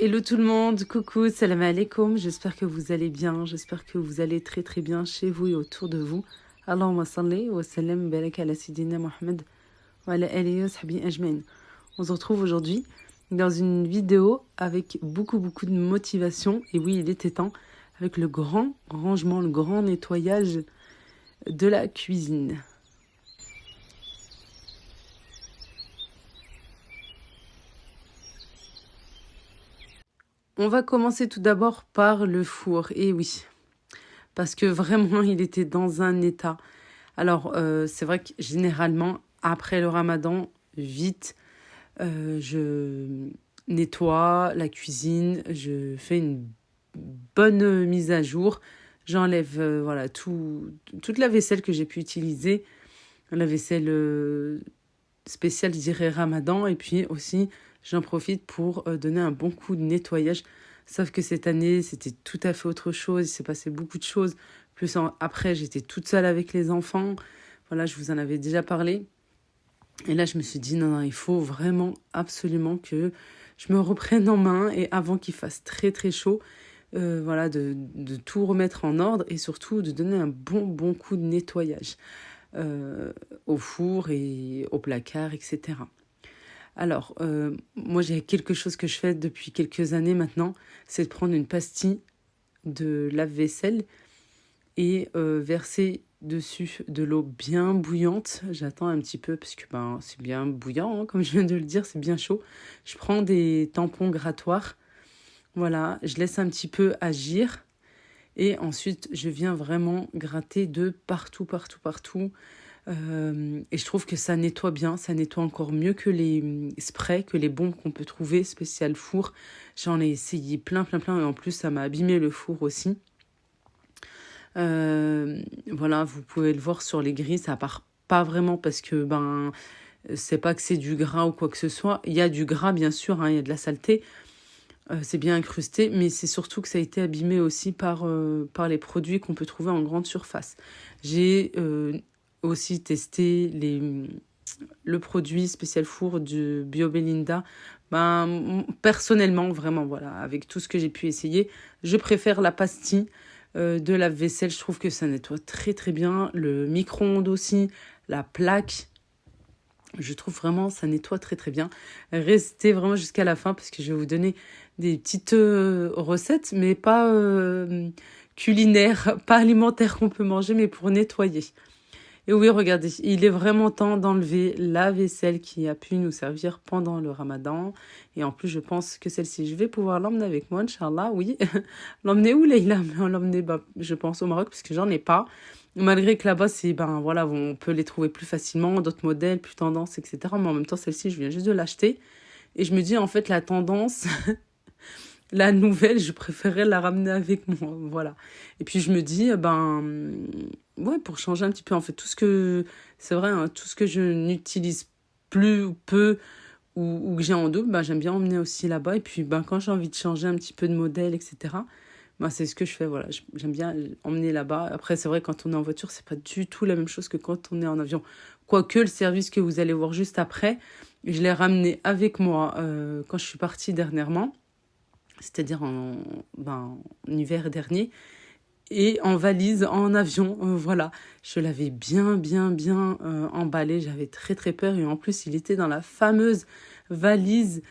Hello tout le monde, coucou, salam alaikum, j'espère que vous allez bien, j'espère que vous allez très très bien chez vous et autour de vous. Allahumma salli wa sallam barak ala sidina Muhammad wa ala alihi wa sahbihi ajmain. On se retrouve aujourd'hui dans une vidéo avec beaucoup de motivation, et oui il était temps, avec le grand rangement, le grand nettoyage de la cuisine. On va commencer tout d'abord par le four, et oui, parce que vraiment il était dans un état. Alors c'est vrai que généralement après le ramadan, vite, je nettoie la cuisine, je fais une bonne mise à jour, j'enlève voilà, toute la vaisselle que j'ai pu utiliser, la vaisselle spéciale, je dirais ramadan, et puis aussi j'en profite pour donner un bon coup de nettoyage. Sauf que cette année, c'était tout à fait autre chose. Il s'est passé beaucoup de choses. Plus après, j'étais toute seule avec les enfants. Voilà, je vous en avais déjà parlé. Et là, je me suis dit, non, il faut vraiment absolument que je me reprenne en main. Et avant qu'il fasse très, très chaud, voilà, de tout remettre en ordre. Et surtout, de donner un bon coup de nettoyage au four et au placard, etc. Alors, moi, j'ai quelque chose que je fais depuis quelques années maintenant, c'est de prendre une pastille de lave-vaisselle et verser dessus de l'eau bien bouillante. J'attends un petit peu parce que c'est bien bouillant, hein, comme je viens de le dire, c'est bien chaud. Je prends des tampons grattoirs, voilà, je laisse un petit peu agir et ensuite je viens vraiment gratter de partout. Et je trouve que ça nettoie bien, ça nettoie encore mieux que les sprays, que les bombes qu'on peut trouver spécial four. J'en ai essayé plein et en plus ça m'a abîmé le four aussi. Voilà, vous pouvez le voir sur les grilles, ça part pas vraiment parce que c'est pas que c'est du gras ou quoi que ce soit. Il y a du gras bien sûr, hein, il y a de la saleté, c'est bien incrusté, mais c'est surtout que ça a été abîmé aussi par les produits qu'on peut trouver en grande surface. J'ai aussi testé le produit spécial four de Bio Belinda. Personnellement, vraiment, voilà, avec tout ce que j'ai pu essayer, je préfère la pastille de lave-vaisselle. Je trouve que ça nettoie très bien. Le micro-ondes aussi, la plaque, je trouve vraiment ça nettoie très bien. Restez vraiment jusqu'à la fin parce que je vais vous donner des petites recettes, mais pas culinaires, pas alimentaires qu'on peut manger, mais pour nettoyer. Et oui, regardez, il est vraiment temps d'enlever la vaisselle qui a pu nous servir pendant le ramadan. Et en plus, je pense que celle-ci, je vais pouvoir l'emmener avec moi, Inch'Allah, oui. L'emmener où, Leïla? L'emmener, je pense, au Maroc, parce que j'en ai pas. Malgré que là-bas, voilà, on peut les trouver plus facilement, d'autres modèles, plus tendance, etc. Mais en même temps, celle-ci, je viens juste de l'acheter. Et je me dis, en fait, la tendance, la nouvelle, je préférais la ramener avec moi, voilà. Et puis je me dis, ouais, pour changer un petit peu, en fait, c'est vrai, hein, tout ce que je n'utilise plus ou peu, ou que j'ai en double, j'aime bien emmener aussi là-bas. Et puis, quand j'ai envie de changer un petit peu de modèle, etc., c'est ce que je fais, voilà. J'aime bien emmener là-bas. Après, c'est vrai, quand on est en voiture, c'est pas du tout la même chose que quand on est en avion. Quoique, le service que vous allez voir juste après, je l'ai ramené avec moi quand je suis partie dernièrement, c'est-à-dire en hiver dernier, et en valise, en avion, voilà. Je l'avais bien emballé, j'avais très peur, et en plus, il était dans la fameuse valise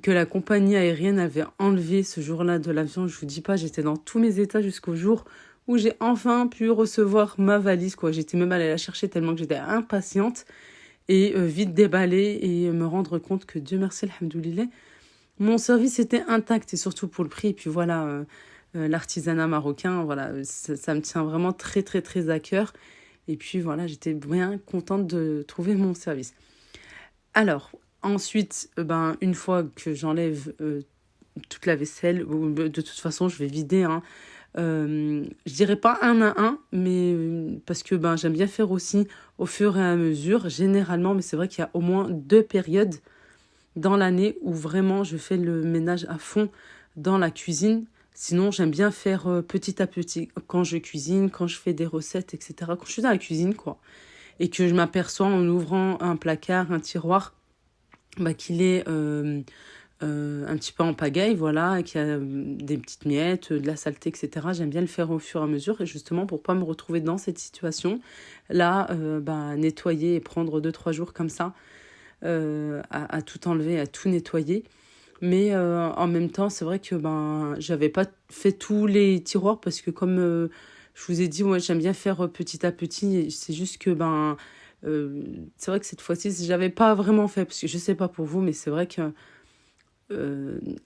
que la compagnie aérienne avait enlevée ce jour-là de l'avion. Je vous dis pas, j'étais dans tous mes états jusqu'au jour où j'ai enfin pu recevoir ma valise, quoi. J'étais même allée la chercher tellement que j'étais impatiente, et vite déballée, et me rendre compte que Dieu merci, alhamdoulilah, mon service était intact, et surtout pour le prix. Et puis voilà, l'artisanat marocain, voilà, ça me tient vraiment très à cœur. Et puis voilà, j'étais bien contente de trouver mon service. Alors, ensuite, une fois que j'enlève toute la vaisselle, de toute façon, je vais vider, hein. Je dirais pas un à un, mais parce que j'aime bien faire aussi au fur et à mesure, généralement, mais c'est vrai qu'il y a au moins 2 périodes dans l'année où vraiment je fais le ménage à fond dans la cuisine. Sinon, j'aime bien faire petit à petit. Quand je cuisine, quand je fais des recettes, etc. Quand je suis dans la cuisine, quoi. Et que je m'aperçois en ouvrant un placard, un tiroir, qu'il est un petit peu en pagaille, voilà, qu'il y a des petites miettes, de la saleté, etc. J'aime bien le faire au fur et à mesure, et justement pour pas me retrouver dans cette situation, là, nettoyer et prendre 2-3 jours comme ça, à tout enlever, à tout nettoyer. Mais en même temps, c'est vrai que j'avais pas fait tous les tiroirs parce que comme je vous ai dit, moi j'aime bien faire petit à petit. Et c'est juste que c'est vrai que cette fois-ci, j'avais pas vraiment fait parce que je sais pas pour vous, mais c'est vrai que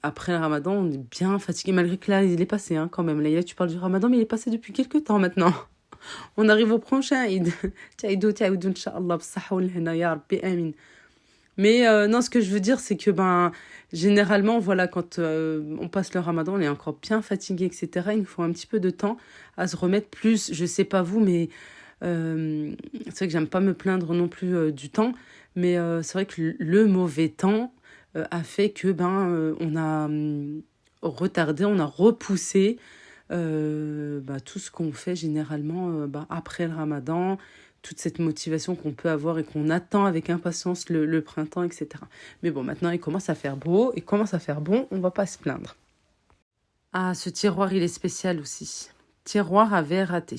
après le Ramadan, on est bien fatigué malgré que là il est passé hein, quand même. Là, tu parles du Ramadan, mais il est passé depuis quelques temps maintenant. On arrive au prochain Eid. Taïdou, taïdou, Inch'Allah, b'sahha wal hana, ya Rabbi, amin. Mais non, ce que je veux dire, c'est que généralement, voilà, quand on passe le Ramadan, on est encore bien fatigué, etc. Il nous faut un petit peu de temps à se remettre plus. Je sais pas vous, mais c'est vrai que j'aime pas me plaindre non plus du temps. Mais c'est vrai que le mauvais temps a fait que on a retardé, on a repoussé tout ce qu'on fait généralement après le Ramadan, toute cette motivation qu'on peut avoir et qu'on attend avec impatience le printemps, etc. Mais bon, maintenant, il commence à faire beau, il commence à faire bon, on va pas se plaindre. Ah, ce tiroir, il est spécial aussi. Tiroir à verre raté.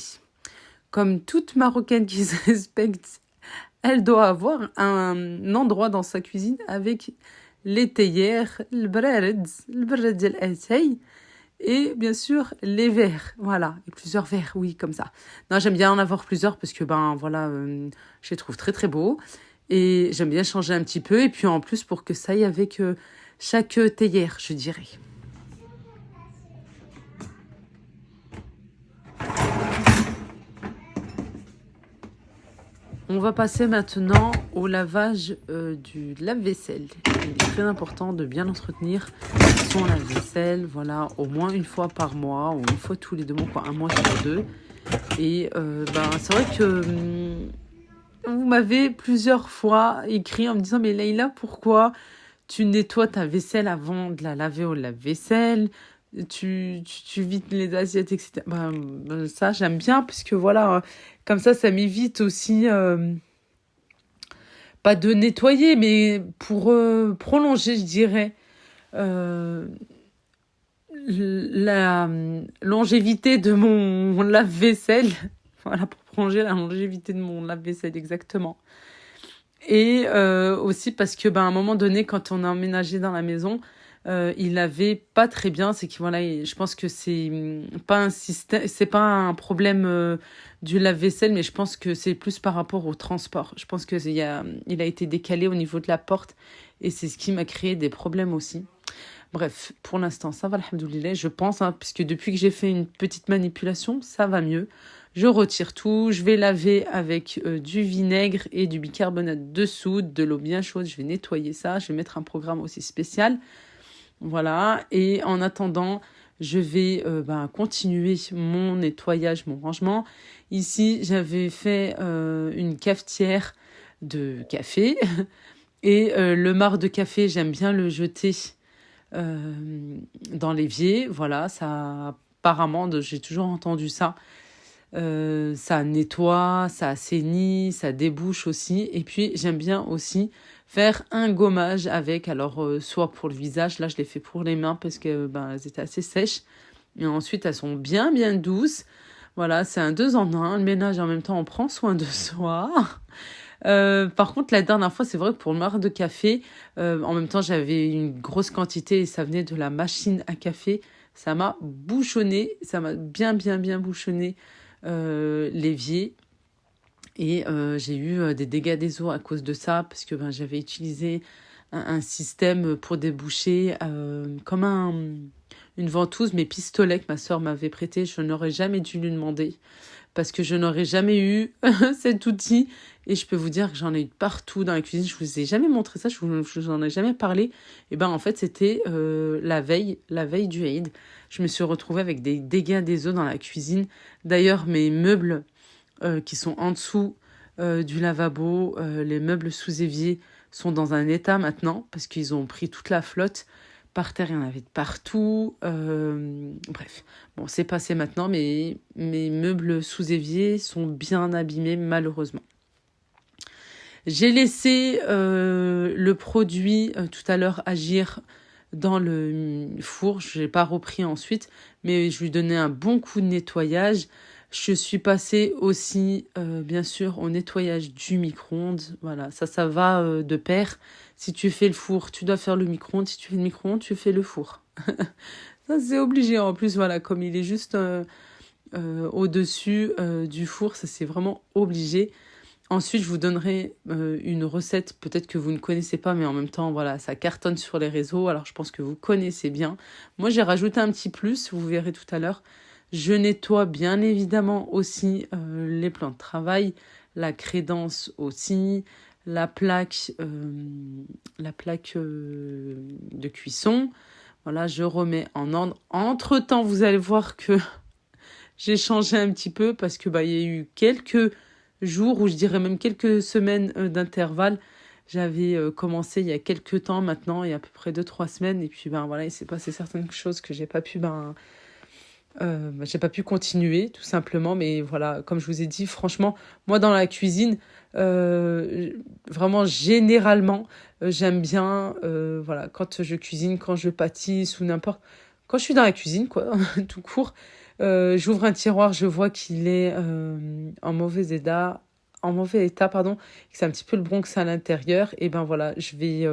Comme toute Marocaine qui se respecte, elle doit avoir un endroit dans sa cuisine avec les théières, le brad ديال الاتاي, et bien sûr, les verres, voilà, et plusieurs verres, oui, comme ça. Non, j'aime bien en avoir plusieurs parce que, voilà, je les trouve très, très beaux. Et j'aime bien changer un petit peu. Et puis, en plus, pour que ça aille avec chaque théière, je dirais. On va passer maintenant au lavage du lave-vaisselle. Il est très important de bien entretenir son lave-vaisselle, voilà, au moins une fois par mois ou une fois tous les 2 mois, quoi, un mois sur deux. Et c'est vrai que vous m'avez plusieurs fois écrit en me disant mais Leïla, pourquoi tu nettoies ta vaisselle avant de la laver au lave-vaisselle? Tu vides les assiettes, etc. Ça, j'aime bien, puisque voilà, comme ça m'évite aussi, pas de nettoyer, mais pour prolonger, je dirais, euh, la longévité de mon lave-vaisselle. Voilà, pour prolonger la longévité de mon lave-vaisselle, exactement. Et aussi parce que, à un moment donné, quand on a emménagé dans la maison, il avait pas très bien. C'est que voilà, je pense que pas un système, c'est pas un problème du lave-vaisselle, mais je pense que c'est plus par rapport au transport. Je pense que il a été décalé au niveau de la porte et c'est ce qui m'a créé des problèmes aussi. Bref, pour l'instant, ça va, alhamdoulilah, je pense, hein, puisque depuis que j'ai fait une petite manipulation, ça va mieux. Je retire tout, je vais laver avec du vinaigre et du bicarbonate de soude, de l'eau bien chaude, je vais nettoyer ça, je vais mettre un programme aussi spécial. Voilà, et en attendant, je vais continuer mon nettoyage, mon rangement. Ici, j'avais fait une cafetière de café et le marc de café, j'aime bien le jeter dans l'évier. Voilà, ça apparemment, j'ai toujours entendu ça. Ça nettoie, ça assainit, ça débouche aussi. Et puis, j'aime bien aussi faire un gommage avec, alors soit pour le visage, là je l'ai fait pour les mains parce que elles étaient assez sèches. Et ensuite, elles sont bien, bien douces. Voilà, c'est un 2 en 1. Le ménage, en même temps, on prend soin de soi. Par contre, la dernière fois, c'est vrai que pour le marc de café, en même temps, j'avais une grosse quantité et ça venait de la machine à café. Ça m'a bouchonné, ça m'a bien, bien, bien bouchonné l'évier. Et j'ai eu des dégâts des eaux à cause de ça, parce que j'avais utilisé un système pour déboucher comme une ventouse, mais pistolet que ma sœur m'avait prêté. Je n'aurais jamais dû lui demander, parce que je n'aurais jamais eu cet outil. Et je peux vous dire que j'en ai eu partout dans la cuisine. Je vous ai jamais montré ça, je vous en ai jamais parlé. Et en fait, c'était la veille du Eid. Je me suis retrouvée avec des dégâts des eaux dans la cuisine. D'ailleurs, mes meubles qui sont en dessous du lavabo, les meubles sous évier sont dans un état maintenant parce qu'ils ont pris toute la flotte. Par terre, il y en avait de partout. Bref, bon, c'est passé maintenant, mais mes meubles sous évier sont bien abîmés, malheureusement. J'ai laissé le produit tout à l'heure agir dans le four. Je n'ai pas repris ensuite, mais je lui donnais un bon coup de nettoyage. Je suis passée aussi, bien sûr, au nettoyage du micro-ondes. Voilà, ça va de pair. Si tu fais le four, tu dois faire le micro-ondes. Si tu fais le micro-ondes, tu fais le four. Ça, c'est obligé. En plus, voilà, comme il est juste au-dessus du four, ça, c'est vraiment obligé. Ensuite, je vous donnerai une recette, peut-être que vous ne connaissez pas, mais en même temps, voilà, ça cartonne sur les réseaux. Alors, je pense que vous connaissez bien. Moi, j'ai rajouté un petit plus, vous verrez tout à l'heure. Je nettoie bien évidemment aussi les plans de travail, la crédence aussi, la plaque de cuisson. Voilà, je remets en ordre. Entre-temps, vous allez voir que j'ai changé un petit peu parce que il y a eu quelques jours, ou je dirais même quelques semaines d'intervalle. J'avais commencé il y a quelques temps maintenant, il y a à peu près 2-3 semaines. Et puis, voilà, il s'est passé certaines choses que j'ai pas pu continuer, tout simplement. Mais voilà, comme je vous ai dit, franchement, moi, dans la cuisine, euh, vraiment, généralement, j'aime bien, voilà, quand je cuisine, quand je pâtisse ou n'importe. Quand je suis dans la cuisine, quoi, tout court, j'ouvre un tiroir, je vois qu'il est en mauvais état, pardon, que c'est un petit peu le Bronx à l'intérieur. Et ben voilà, je vais,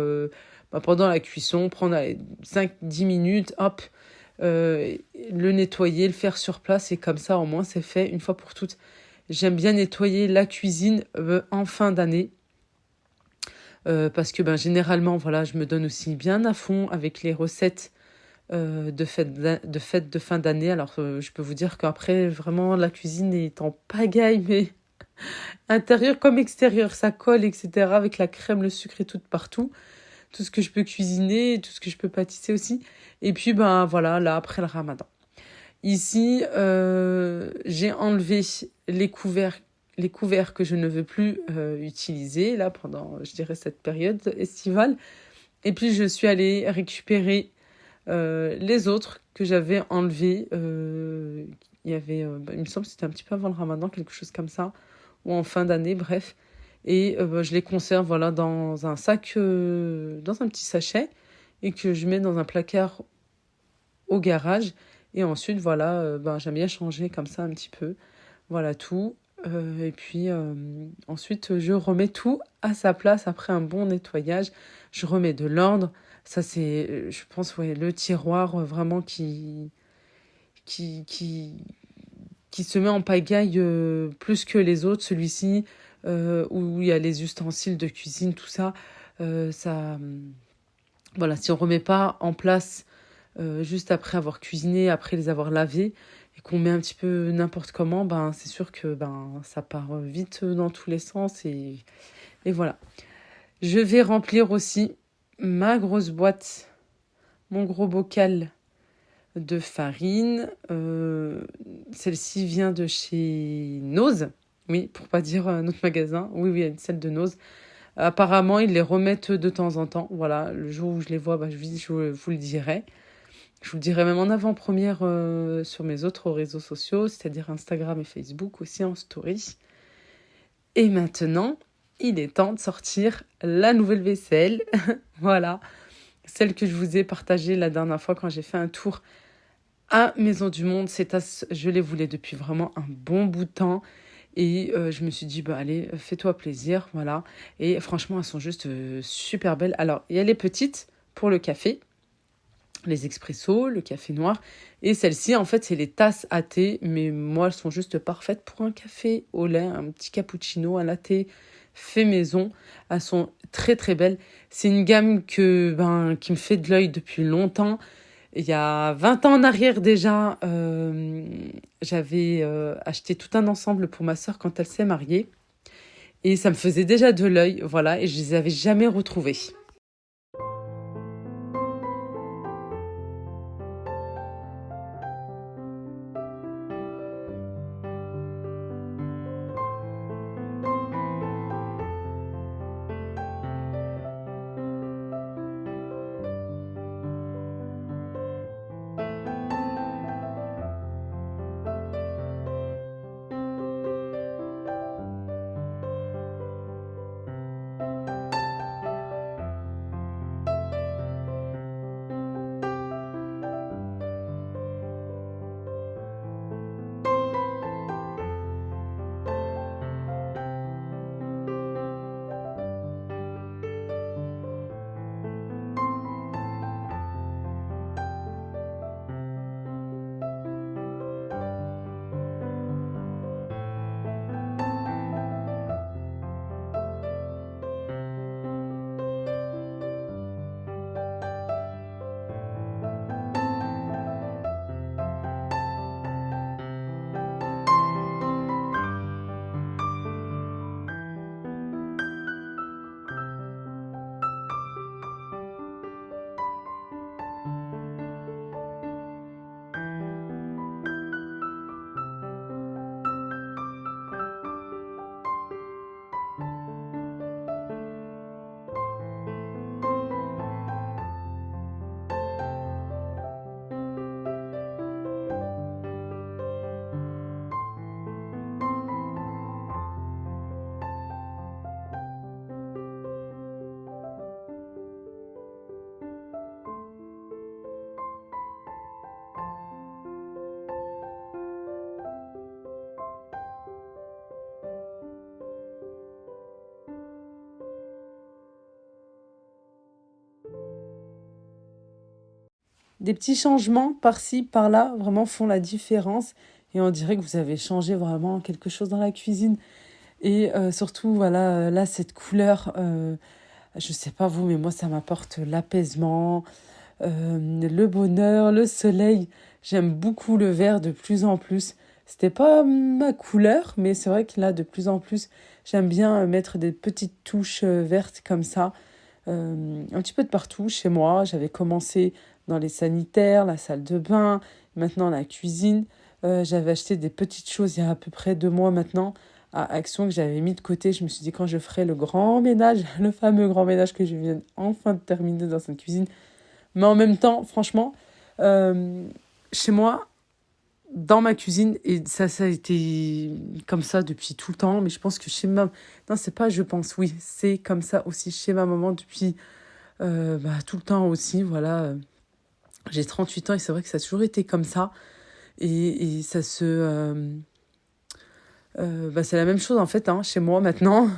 pendant la cuisson, prendre 5-10 minutes, hop, le nettoyer, le faire sur place, et comme ça, au moins, c'est fait une fois pour toutes. J'aime bien nettoyer la cuisine en fin d'année. Parce que généralement, voilà, je me donne aussi bien à fond avec les recettes de fête de fin d'année. Alors, je peux vous dire qu'après, vraiment, la cuisine est en pagaille, mais intérieur comme extérieur, ça colle, etc. Avec la crème, le sucre et tout partout. Tout ce que je peux cuisiner, tout ce que je peux pâtisser aussi. Et puis, voilà, là, après le ramadan. Ici, j'ai enlevé les couverts que je ne veux plus utiliser, là, pendant, je dirais, cette période estivale. Et puis, je suis allée récupérer les autres que j'avais enlevés. Il y avait, il me semble que c'était un petit peu avant le ramadan, quelque chose comme ça, ou en fin d'année, bref. Et je les conserve, voilà, dans un sac, dans un petit sachet, et que je mets dans un placard au garage. Et ensuite, voilà, j'aime bien changer comme ça un petit peu. Voilà tout. Et puis ensuite, je remets tout à sa place après un bon nettoyage. Je remets de l'ordre. Ça, c'est, je pense, ouais, le tiroir vraiment qui, qui, qui se met en pagaille plus que les autres. Celui-ci, où il y a les ustensiles de cuisine, tout ça. Ça, voilà, si on remet pas en place juste après avoir cuisiné, après les avoir lavés, et qu'on met un petit peu n'importe comment, c'est sûr que ça part vite dans tous les sens. Et voilà. Je vais remplir aussi ma grosse boîte, mon gros bocal de farine. Celle-ci vient de chez Nose. Oui, pour pas dire notre magasin. Oui, oui, celle de Nose. Apparemment, ils les remettent de temps en temps. Voilà, le jour où je les vois, je vous le dirai. Je vous le dirai même en avant-première sur mes autres réseaux sociaux, c'est-à-dire Instagram et Facebook aussi en story. Et maintenant, il est temps de sortir la nouvelle vaisselle. Voilà, celle que je vous ai partagée la dernière fois quand j'ai fait un tour à Maison du Monde. Ces tasses, je les voulais depuis vraiment un bon bout de temps. Et je me suis dit, allez, fais-toi plaisir, voilà. Et franchement, elles sont juste super belles. Alors, il y a les petites pour le café, les expressos, le café noir. Et celles-ci, en fait, c'est les tasses à thé. Mais moi, elles sont juste parfaites pour un café au lait, un petit cappuccino, un latte fait maison. Elles sont très, très belles. C'est une gamme qui me fait de l'œil depuis longtemps. Il y a 20 ans en arrière déjà, j'avais acheté tout un ensemble pour ma sœur quand elle s'est mariée. Et ça me faisait déjà de l'œil, voilà, et je les avais jamais retrouvés. des petits changements par-ci, par-là, vraiment font la différence. Et on dirait que vous avez changé vraiment quelque chose dans la cuisine. Et surtout, voilà, là, cette couleur, je sais pas vous, mais moi, ça m'apporte l'apaisement, le bonheur, le soleil. J'aime beaucoup le vert de plus en plus. C'était pas ma couleur, mais c'est vrai que là, de plus en plus, j'aime bien mettre des petites touches vertes comme ça, un petit peu de partout chez moi. J'avais commencé dans les sanitaires, la salle de bain, maintenant la cuisine. J'avais acheté des petites choses il y a à peu près 2 mois maintenant à Action que j'avais mis de côté. Je me suis dit quand je ferai le grand ménage, le fameux grand ménage que je viens enfin de terminer dans cette cuisine. Mais en même temps, franchement, chez moi, dans ma cuisine, et ça a été comme ça depuis tout le temps, mais je pense que chez ma... Non, c'est pas je pense, oui, c'est comme ça aussi chez ma maman depuis tout le temps aussi, voilà. J'ai 38 ans et c'est vrai que ça a toujours été comme ça. Et ça se... c'est la même chose en fait, hein, chez moi maintenant.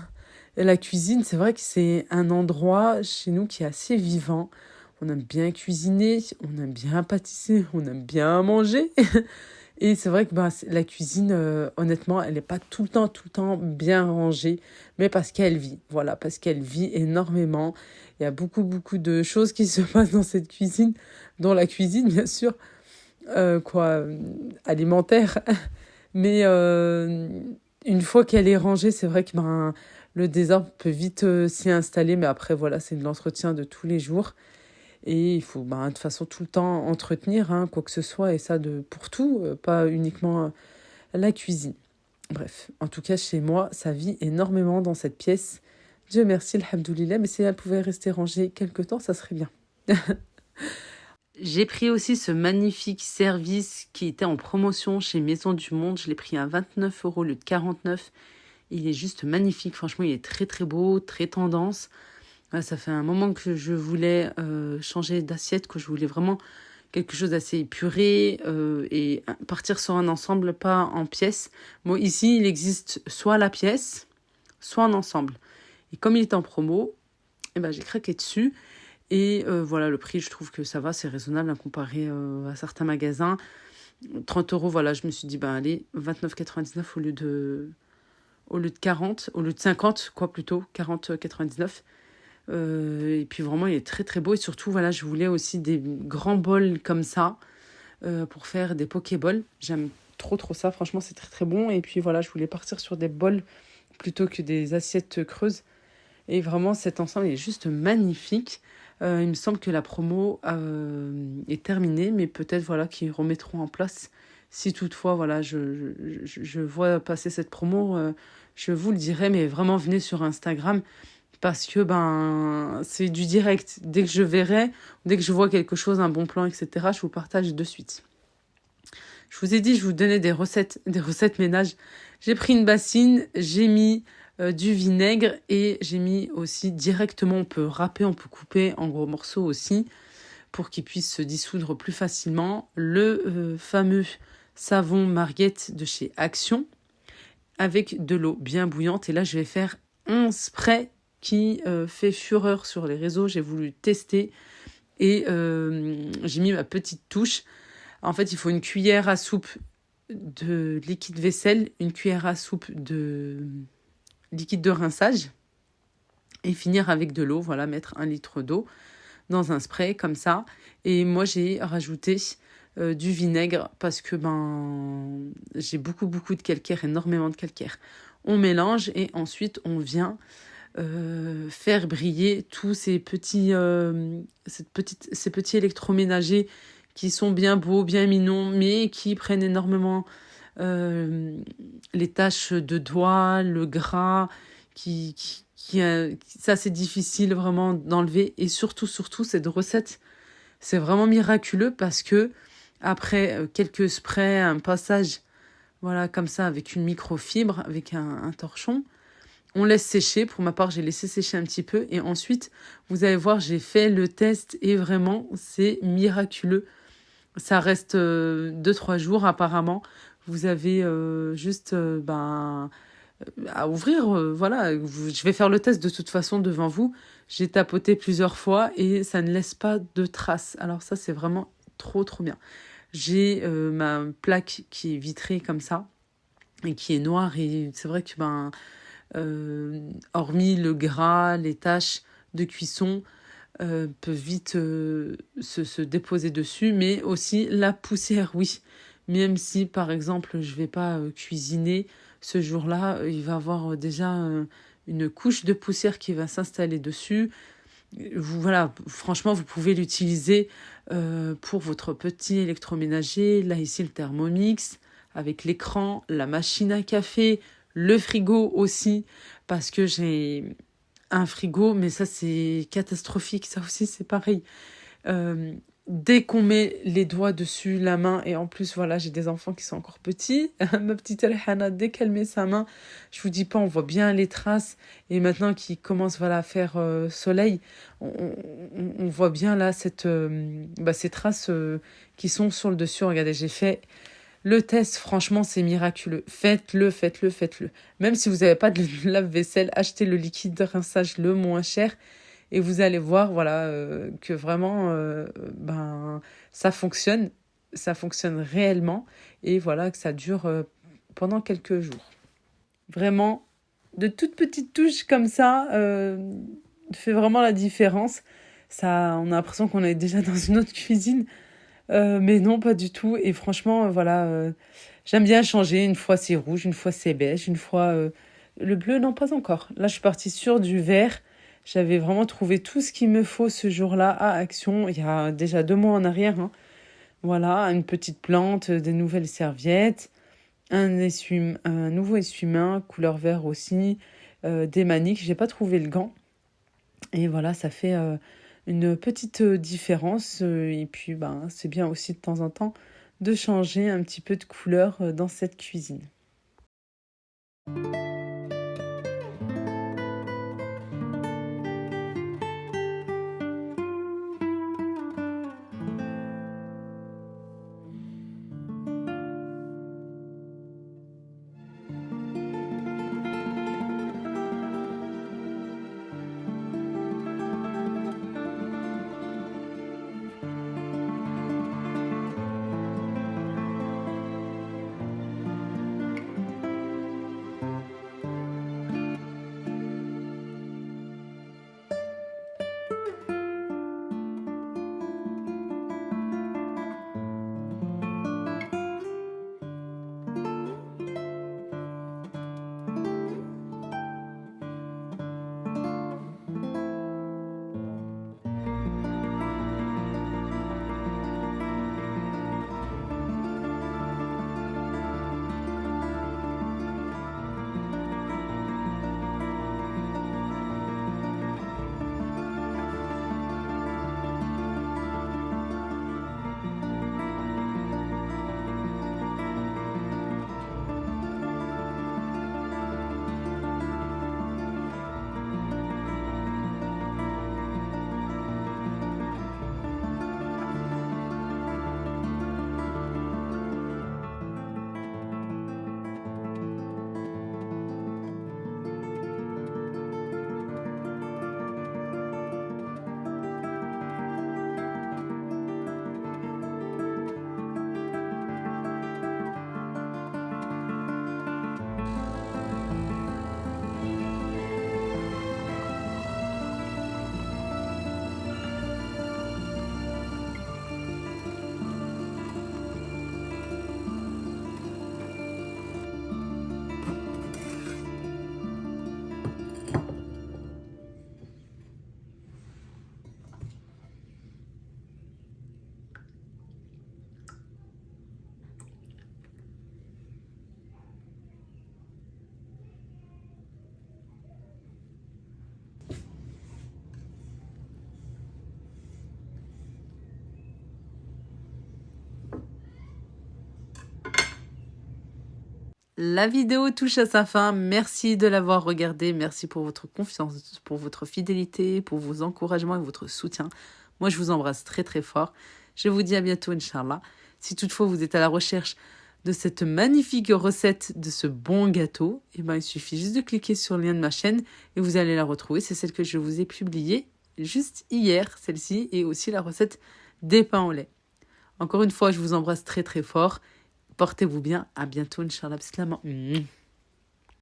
Et la cuisine, c'est vrai que c'est un endroit chez nous qui est assez vivant. On aime bien cuisiner, on aime bien pâtisser, on aime bien manger. Et c'est vrai que la cuisine, honnêtement, elle n'est pas tout le temps bien rangée, mais parce qu'elle vit. Voilà, parce qu'elle vit énormément. Il y a beaucoup, beaucoup de choses qui se passent dans cette cuisine, dont la cuisine, bien sûr, alimentaire. Mais une fois qu'elle est rangée, c'est vrai que le désordre peut vite s'y installer. Mais après, voilà, c'est de l'entretien de tous les jours. Et il faut de toute façon tout le temps entretenir quoi que ce soit, et ça pour tout, pas uniquement la cuisine. Bref, en tout cas chez moi, ça vit énormément dans cette pièce. Dieu merci, alhamdoulilah, mais si elle pouvait rester rangée quelque temps, ça serait bien. J'ai pris aussi ce magnifique service qui était en promotion chez Maison du Monde. Je l'ai pris à 29 € au lieu de 49. Il est juste magnifique, franchement, il est très très beau, très tendance. Ça fait un moment que je voulais changer d'assiette, que je voulais vraiment quelque chose d'assez épuré et partir sur un ensemble, pas en pièces. Bon, ici, il existe soit la pièce, soit en ensemble. Et comme il est en promo, j'ai craqué dessus. Et voilà, le prix, je trouve que ça va, c'est raisonnable comparé à certains magasins. 30 €, voilà, je me suis dit, allez, 29,99 au lieu de 40, au lieu de 50, plutôt, 40,99. Et puis vraiment, il est très très beau. Et surtout, voilà, je voulais aussi des grands bols comme ça pour faire des pokéballs. J'aime trop ça, franchement, c'est très très bon. Et puis voilà, je voulais partir sur des bols plutôt que des assiettes creuses. Et vraiment, cet ensemble est juste magnifique. Il me semble que la promo est terminée, mais peut-être voilà qu'ils remettront en place. Si toutefois, voilà, je vois passer cette promo, je vous le dirai, mais vraiment, venez sur Instagram parce que c'est du direct. Dès que je verrai, dès que je vois quelque chose, un bon plan, etc., je vous partage de suite. Je vous ai dit, je vous donnais des recettes ménage. J'ai pris une bassine, j'ai mis du vinaigre et j'ai mis aussi directement, on peut râper, on peut couper en gros morceaux aussi pour qu'ils puissent se dissoudre plus facilement. Le fameux savon Marguette de chez Action avec de l'eau bien bouillante. Et là, je vais faire un spray qui fait fureur sur les réseaux. J'ai voulu tester et j'ai mis ma petite touche. En fait, il faut une cuillère à soupe de liquide vaisselle, une cuillère à soupe de liquide de rinçage et finir avec de l'eau. Voilà, mettre 1 litre d'eau dans un spray comme ça. Et moi, j'ai rajouté du vinaigre parce que j'ai beaucoup de calcaire, énormément de calcaire. On mélange et ensuite on vient faire briller tous ces petits électroménagers qui sont bien beaux, bien mignons, mais qui prennent énormément les taches de doigts, le gras, ça c'est difficile vraiment d'enlever. Et surtout, cette recette, c'est vraiment miraculeux parce que après quelques sprays, un passage, voilà, comme ça, avec une microfibre, avec un torchon, on laisse sécher. Pour ma part, j'ai laissé sécher un petit peu. Et ensuite, vous allez voir, j'ai fait le test et vraiment, c'est miraculeux. Ça reste 2-3 jours apparemment. Vous avez juste à ouvrir. Voilà, je vais faire le test de toute façon devant vous. J'ai tapoté plusieurs fois et ça ne laisse pas de traces. Alors ça, c'est vraiment trop trop bien. J'ai ma plaque qui est vitrée comme ça et qui est noire et c'est vrai que hormis le gras, les taches de cuisson peuvent vite se déposer dessus, mais aussi la poussière, oui. Même si, par exemple, je vais pas cuisiner ce jour-là, il va y avoir déjà une couche de poussière qui va s'installer dessus. Voilà, franchement, vous pouvez l'utiliser pour votre petit électroménager. Là, ici, le Thermomix avec l'écran, la machine à café, le frigo aussi, parce que j'ai un frigo, mais ça, c'est catastrophique. Ça aussi, c'est pareil. Euh, Dès qu'on met les doigts dessus, la main, et en plus, voilà, j'ai des enfants qui sont encore petits. Ma petite Elhana, dès qu'elle met sa main, je vous dis pas, on voit bien les traces. Et maintenant qu'il commence voilà, à faire soleil, on voit bien là ces traces qui sont sur le dessus. Regardez, j'ai fait le test, franchement, c'est miraculeux. Faites-le, faites-le, faites-le. Même si vous n'avez pas de lave-vaisselle, achetez le liquide de rinçage le moins cher. Et vous allez voir, voilà, que vraiment, ça fonctionne. Ça fonctionne réellement. Et voilà, que ça dure pendant quelques jours. Vraiment, de toutes petites touches comme ça, fait vraiment la différence. Ça, on a l'impression qu'on est déjà dans une autre cuisine. Mais non, pas du tout. Et franchement, voilà, j'aime bien changer. Une fois c'est rouge, une fois c'est beige, une fois le bleu, non, pas encore. Là, je suis partie sur du vert. J'avais vraiment trouvé tout ce qu'il me faut ce jour-là à Action. Il y a déjà 2 mois en arrière. Hein. Voilà, une petite plante, des nouvelles serviettes, un nouveau essuie-main, couleur vert aussi, des maniques. J'ai pas trouvé le gant. Et voilà, ça fait une petite différence. Et puis, c'est bien aussi de temps en temps de changer un petit peu de couleur dans cette cuisine. La vidéo touche à sa fin. Merci de l'avoir regardée. Merci pour votre confiance, pour votre fidélité, pour vos encouragements et votre soutien. Moi, je vous embrasse très très fort. Je vous dis à bientôt, Inch'Allah. Si toutefois vous êtes à la recherche de cette magnifique recette de ce bon gâteau, il suffit juste de cliquer sur le lien de ma chaîne et vous allez la retrouver. C'est celle que je vous ai publiée juste hier, celle-ci, et aussi la recette des pains au lait. Encore une fois, je vous embrasse très très fort. Portez-vous bien. À bientôt, Inch'Allah. Bislama.